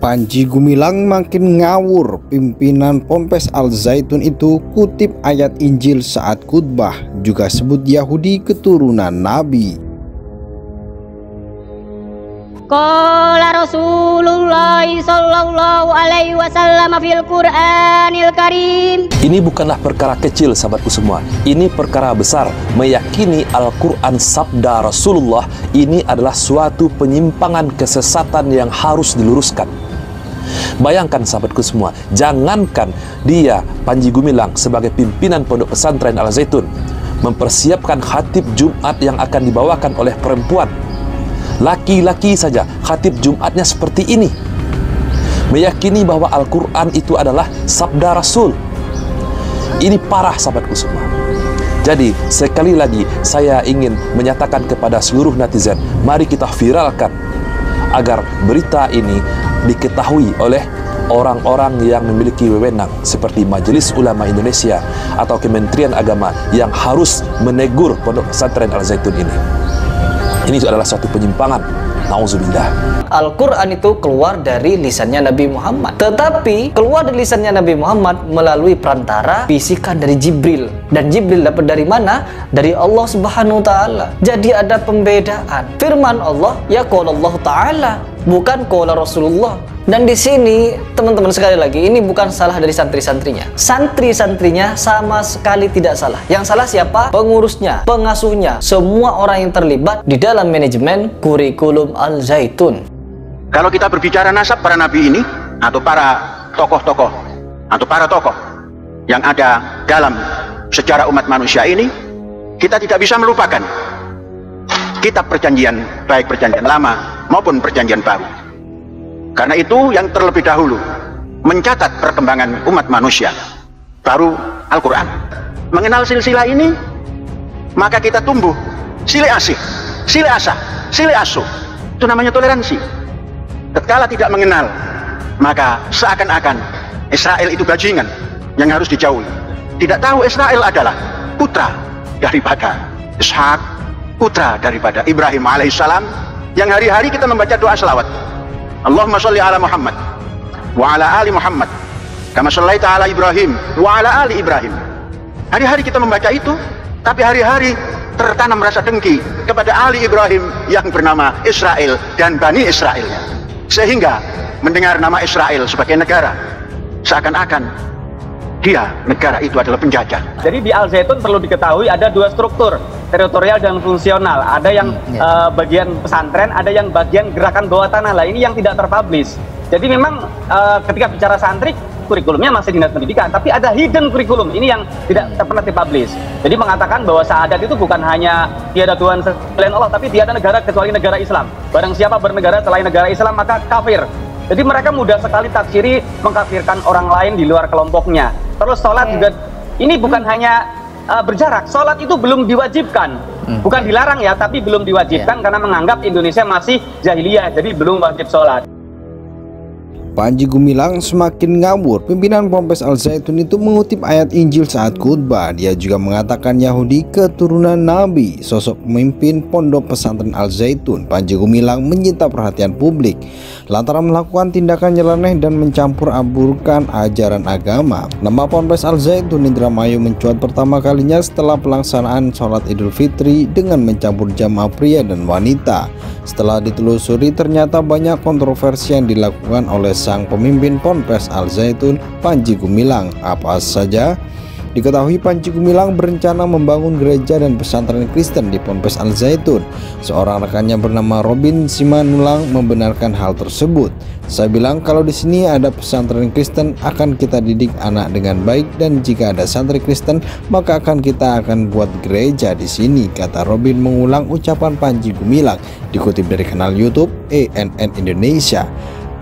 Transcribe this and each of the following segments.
Panji Gumilang makin ngawur. Pimpinan Ponpes Al Zaitun itu kutip ayat Injil saat khutbah, juga sebut Yahudi keturunan Nabi. Qala Rasulullah sallallahu alaihi wasallam fil Qur'anil Karim. Ini bukanlah perkara kecil sahabatku semua. Ini perkara besar. Meyakini Al-Quran sabda Rasulullah ini adalah suatu penyimpangan kesesatan yang harus diluruskan. Bayangkan sahabatku semua, jangankan dia Panji Gumilang sebagai pimpinan Pondok Pesantren Al Zaitun mempersiapkan khatib Jumat yang akan dibawakan oleh perempuan. Laki-laki saja khatib Jumatnya seperti ini. Meyakini bahwa Al-Quran itu adalah sabda Rasul. Ini parah sahabatku semua. Jadi sekali lagi saya ingin menyatakan kepada seluruh netizen, mari kita viralkan agar berita ini diketahui oleh orang-orang yang memiliki wewenang seperti Majelis Ulama Indonesia atau Kementerian Agama yang harus menegur Pondok Pesantren Al Zaitun ini. Ini adalah suatu penyimpangan. Nauzubillah. Al-Quran itu keluar dari lisannya Nabi Muhammad, tetapi keluar dari lisannya Nabi Muhammad melalui perantara bisikan dari Jibril. Dan Jibril dapat dari mana? Dari Allah Subhanahu wa Ta'ala. Jadi ada pembedaan. Firman Allah, ya qala Allah Ta'ala, bukan qala Rasulullah. Dan di sini teman-teman sekali lagi, ini bukan salah dari santri-santrinya. Santri-santrinya sama sekali tidak salah. Yang salah siapa? Pengurusnya, pengasuhnya, semua orang yang terlibat di dalam manajemen kurikulum Al Zaitun. Kalau kita berbicara nasab para nabi ini atau para tokoh-tokoh atau para tokoh yang ada dalam sejarah umat manusia ini, kita tidak bisa melupakan kitab perjanjian, baik perjanjian lama maupun perjanjian baru. Karena itu yang terlebih dahulu mencatat perkembangan umat manusia baru Al-Quran. Mengenal silsilah ini, maka kita tumbuh silih asih, silih asah, silih asuh. Itu namanya toleransi. Tatkala tidak mengenal, maka seakan-akan Israel itu bajingan yang harus dijauhi. Tidak tahu Israel adalah putra daripada Ishak, putra daripada Ibrahim alaihissalam, yang hari-hari kita membaca doa selawat. Allahumma sholli ala Muhammad wa ala ali Muhammad kama shallaita ala Ibrahim wa ala ali Ibrahim. Hari-hari kita membaca itu, tapi hari-hari tertanam rasa dengki kepada Ali Ibrahim yang bernama Israel dan Bani Israelnya, sehingga mendengar nama Israel sebagai negara seakan-akan dia negara itu adalah penjajah. Jadi di Al Zaitun perlu diketahui ada dua struktur, teritorial dan fungsional. Ada yang bagian pesantren, ada yang bagian gerakan bawah tanah. Lah ini yang tidak terpublish. Jadi memang ketika bicara santri, kurikulumnya masih dinas pendidikan, tapi ada hidden kurikulum ini yang tidak pernah dipublish. Jadi mengatakan bahwa syahadat itu bukan hanya tiada Tuhan selain Allah, tapi tiada negara kecuali negara Islam. Barang siapa bernegara selain negara Islam maka kafir. Jadi mereka mudah sekali tafsiri mengkafirkan orang lain di luar kelompoknya. Terus sholat juga ini bukan hanya berjarak, sholat itu belum diwajibkan, bukan dilarang ya, tapi belum diwajibkan karena menganggap Indonesia masih jahiliyah, jadi belum wajib sholat. Panji Gumilang semakin ngawur. Pimpinan Ponpes Al Zaitun itu mengutip ayat Injil saat khutbah. Dia juga mengatakan Yahudi keturunan Nabi. Sosok pemimpin Pondok Pesantren Al Zaitun, Panji Gumilang, menyita perhatian publik lantaran melakukan tindakan nyeleneh dan mencampur aburkan ajaran agama. Nama Ponpes Al Zaitun Indramayu mencuat pertama kalinya setelah pelaksanaan sholat Idul Fitri dengan mencampur jamaah pria dan wanita. Setelah ditelusuri, ternyata banyak kontroversi yang dilakukan oleh sang pemimpin Ponpes Al Zaitun, Panji Gumilang. Apa saja? Diketahui Panji Gumilang berencana membangun gereja dan pesantren Kristen di Ponpes Al Zaitun. Seorang rekannya bernama Robin Simanulang membenarkan hal tersebut. Saya bilang kalau di sini ada pesantren Kristen akan kita didik anak dengan baik, dan jika ada santri Kristen maka kita akan buat gereja di sini, kata Robin mengulang ucapan Panji Gumilang dikutip dari kanal YouTube ANN Indonesia.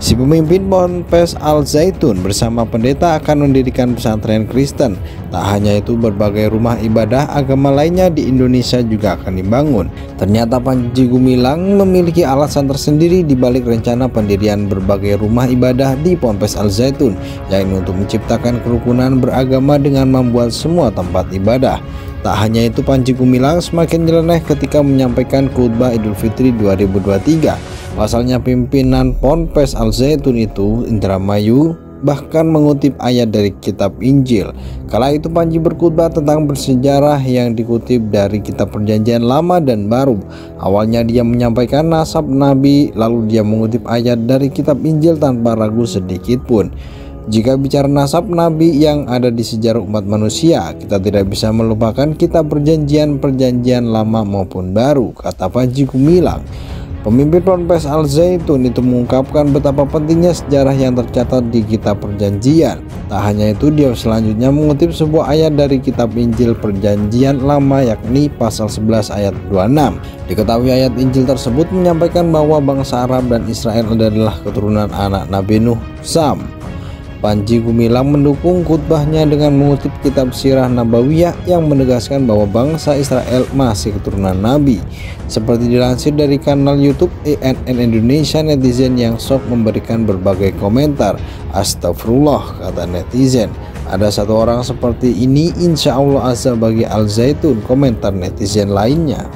Si pemimpin Ponpes Al Zaitun bersama pendeta akan mendirikan pesantren Kristen. Tak hanya itu, berbagai rumah ibadah agama lainnya di Indonesia juga akan dibangun. Ternyata Panji Gumilang memiliki alasan tersendiri di balik rencana pendirian berbagai rumah ibadah di Ponpes Al Zaitun, yaitu untuk menciptakan kerukunan beragama dengan membuat semua tempat ibadah Tak hanya itu, Panji Gumilang semakin nyeleneh ketika menyampaikan khutbah Idul Fitri 2023. Pasalnya pimpinan Ponpes Al Zaitun itu, Indramayu, bahkan mengutip ayat dari kitab Injil. Kala itu Panji berkhutbah tentang bersejarah yang dikutip dari kitab Perjanjian Lama dan Baru. Awalnya dia menyampaikan nasab Nabi, lalu dia mengutip ayat dari kitab Injil tanpa ragu sedikit pun. Jika bicara nasab Nabi yang ada di sejarah umat manusia, kita tidak bisa melupakan kitab Perjanjian Lama maupun Baru, kata Panji Gumilang. Pemimpin Ponpes Al Zaitun itu mengungkapkan betapa pentingnya sejarah yang tercatat di kitab Perjanjian. Tak hanya itu, dia selanjutnya mengutip sebuah ayat dari kitab Injil Perjanjian Lama, yakni pasal 11 ayat 26. Diketahui ayat Injil tersebut menyampaikan bahwa bangsa Arab dan Israel adalah keturunan anak Nabi Nuh, Sam. Panji Gumilang mendukung khutbahnya dengan mengutip kitab Sirah Nabawiyah yang menegaskan bahwa bangsa Israel masih keturunan Nabi. Seperti dilansir dari kanal YouTube ENN Indonesia, netizen yang shock memberikan berbagai komentar. Astagfirullah, kata netizen. Ada satu orang seperti ini, insya Allah azal bagi Al Zaitun, komentar netizen lainnya.